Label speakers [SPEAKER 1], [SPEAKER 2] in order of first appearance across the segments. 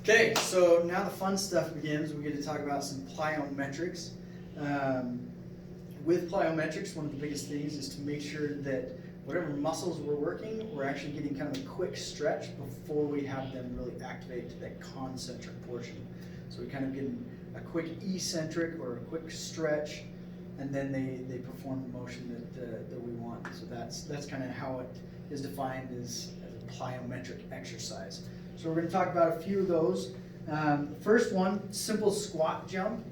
[SPEAKER 1] Okay, so now the fun stuff begins. We get to talk about some plyometrics. With plyometrics, one of the biggest things is to make sure that whatever muscles we're working, we're actually getting kind of a quick stretch before we have them really activate to that concentric portion. So we kind of get a quick eccentric or a quick stretch, and then they perform the motion that we want. So that's kind of how it is defined as a plyometric exercise. So we're going to talk about a few of those. First one, simple squat jump.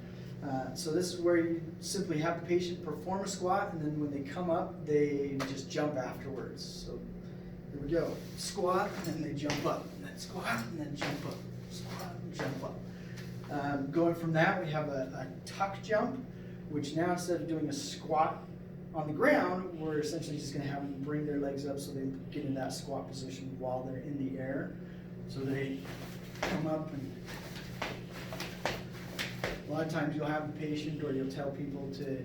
[SPEAKER 1] So this is where you simply have the patient perform a squat, and then when they come up, they just jump afterwards. So here we go. Squat, and then they jump up, and then squat, and then jump up. Squat, and jump up. Going from that, we have a tuck jump, which now instead of doing a squat on the ground, we're essentially just going to have them bring their legs up so they get in that squat position while they're in the air. So they come up, and a lot of times you'll have the patient or you'll tell people to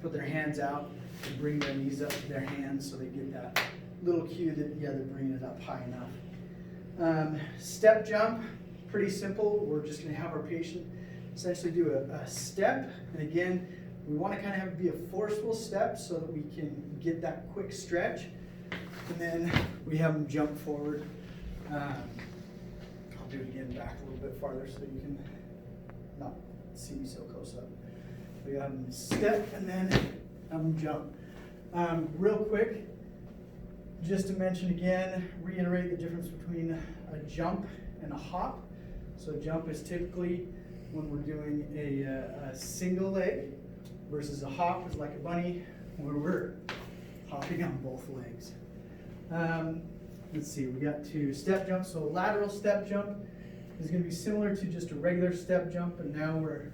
[SPEAKER 1] put their hands out and bring their knees up to their hands so they get that little cue that, yeah, they're bringing it up high enough. Step jump, pretty simple. We're just going to have our patient essentially do a step. And again, we want to kind of have it be a forceful step so that we can get that quick stretch. And then we have them jump forward. I'll do it again back a little bit farther so you can not see me so close up. We have them step and then have them jump. Real quick, just to mention again, reiterate the difference between a jump and a hop. So a jump is typically when we're doing a single leg versus a hop is like a bunny where we're hopping on both legs. Let's see, we got two step jumps. So a lateral step jump is going to be similar to just a regular step jump, and now we're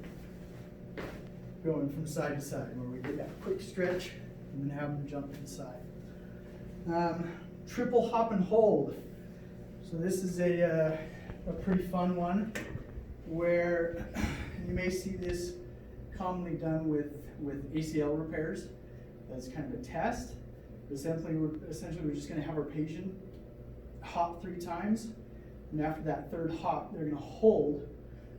[SPEAKER 1] going from side to side where we get that quick stretch and then have them jump inside. Triple hop and hold. So this is a pretty fun one where you may see this commonly done with ACL repairs as kind of a test. Essentially, we're just going to have our patient hop 3 times, and after that third hop, they're going to hold,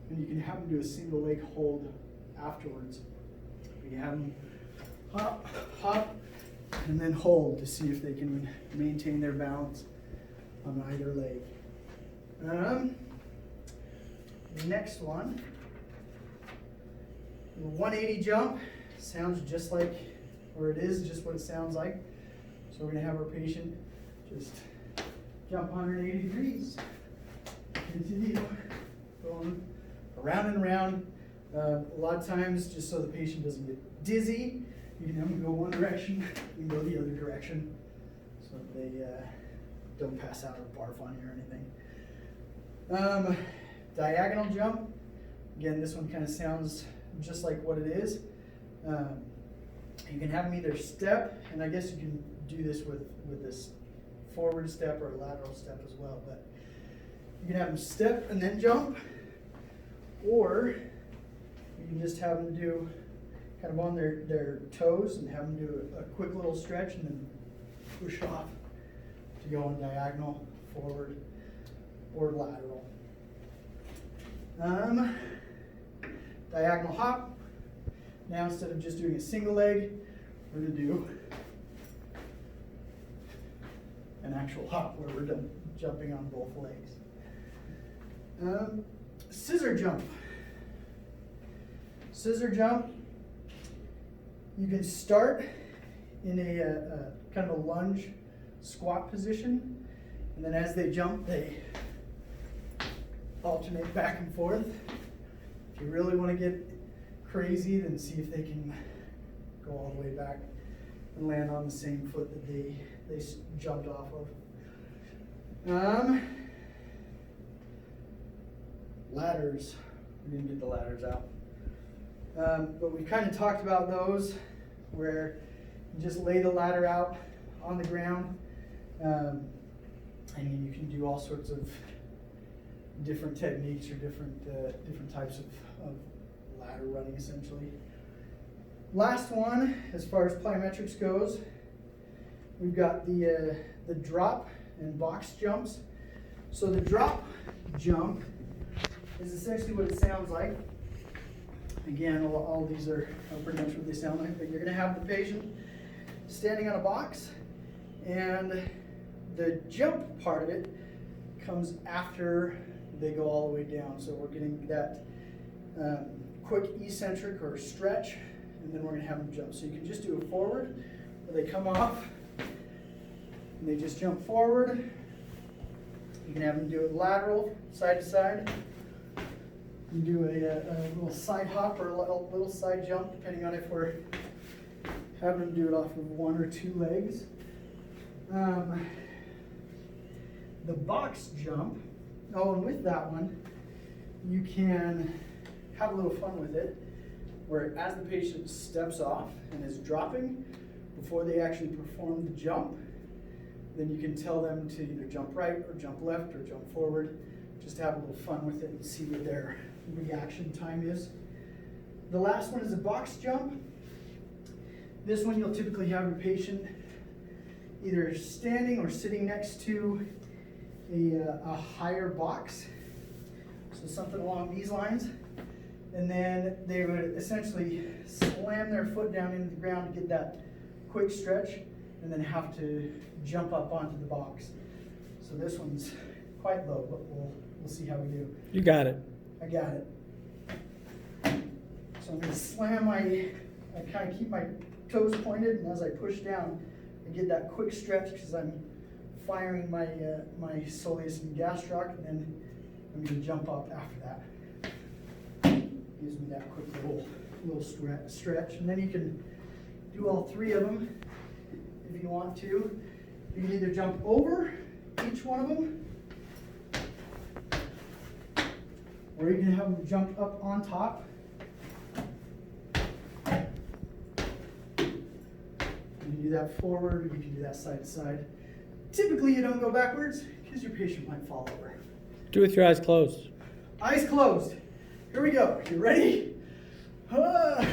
[SPEAKER 1] and you can have them do a single leg hold afterwards. You have them hop, hop, and then hold to see if they can maintain their balance on either leg. The next one, the 180 jump, sounds just like, or it is just what it sounds like. So we're going to have our patient just jump 180 degrees. Continue going around and around. A lot of times, just so the patient doesn't get dizzy, you can have them go one direction, you can go the other direction, so they don't pass out or barf on you or anything. Diagonal jump. Again, this one kind of sounds just like what it is. You can have them either step, and I guess you can do this with this forward step or a lateral step as well, but you can have them step and then jump, or you can just have them do kind of on their toes and have them do a quick little stretch and then push off to go on diagonal, forward, or lateral. Diagonal hop. Now instead of just doing a single leg, we're going to do an actual hop where we're jumping on both legs. Scissor jump. Scissor jump, you can start in a kind of a lunge squat position, and then as they jump, they alternate back and forth. If you really want to get crazy, then see if they can go all the way back and land on the same foot that they jumped off of. Ladders. We didn't get the ladders out. But we kind of talked about those where you just lay the ladder out on the ground, and you can do all sorts of different techniques or different types of ladder running essentially. Last one, as far as plyometrics goes, we've got the drop and box jumps. So the drop jump is essentially what it sounds like. Again, all these are pretty much what they sound like, but you're gonna have the patient standing on a box, and the jump part of it comes after they go all the way down. So we're getting that quick eccentric or stretch, and then we're gonna have them jump. So you can just do it forward, where they come off, and they just jump forward. You can have them do it lateral, side to side. You do a little side hop or a little side jump, depending on if we're having them do it off of one or two legs. The box jump, oh, and with that one, you can have a little fun with it, where as the patient steps off and is dropping, before they actually perform the jump, then you can tell them to either jump right or jump left or jump forward, just to have a little fun with it and see what their reaction time is. The last one is a box jump. This one you'll typically have your patient either standing or sitting next to a higher box, so something along these lines, and then they would essentially slam their foot down into the ground to get that quick stretch, and then have to jump up onto the box. So this one's quite low, but we'll see how we do.
[SPEAKER 2] You got it.
[SPEAKER 1] I got it. So I'm going to slam I kind of keep my toes pointed, and as I push down, I get that quick stretch because I'm firing my soleus and gastroc, and then I'm going to jump up after that. Gives me that quick little stretch, and then you can do all three of them if you want to. You can either jump over each one of them, or you can have them jump up on top. You can do that forward, or you can do that side to side. Typically, you don't go backwards because your patient might fall over.
[SPEAKER 2] Do it with your eyes closed.
[SPEAKER 1] Eyes closed. Here we go. You ready? No.